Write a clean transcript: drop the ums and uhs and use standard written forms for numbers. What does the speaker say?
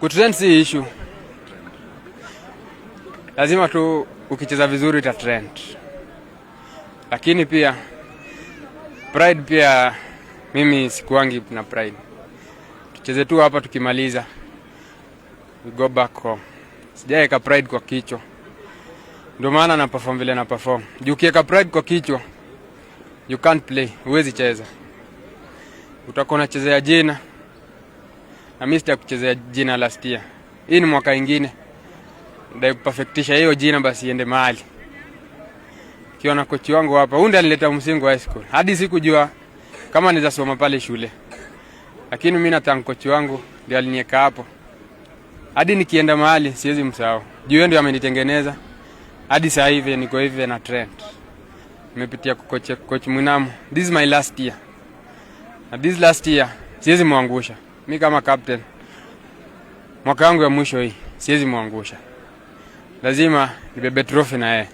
Kutrend si issue. Lazima tu ukicheza vizuri ita trend. Lakini pia pride pia mimi sikuangi na pride. Tucheze tu hapa tukimaliza. We go back home. Sijaeka pride kwa kichwa. Ndio maana na perform vile na perform. Juu ukiweka pride kwa kichwa, you can't play. Huwezi cheza. Utakuwa unachezea jina. Na mimi sitakuchezea jina last year. Hii ni mwaka mwingine. Ndio perfectisha hiyo jina basi iende mahali. Kiona kochi wangu hapa, huyu ndiye alileta Msingo High School. Hadi sikujua kama niza soma pale shule. Lakini mimi nataka kochi wangu ndiye aliniweka hapo. Hadi nikienda mahali siwezi msahau. Juu yeye ndiye amenitengeneza. Hadi sasa hivi niko hivi na trend. Nimepitia kwa coach Mwinamu. This is my last year. Na this last year siwezi muangusha. Mimi kama captain mwaka wangu ya mwisho hii siwezi muangusha. Lazima nibebe trophy na yeye.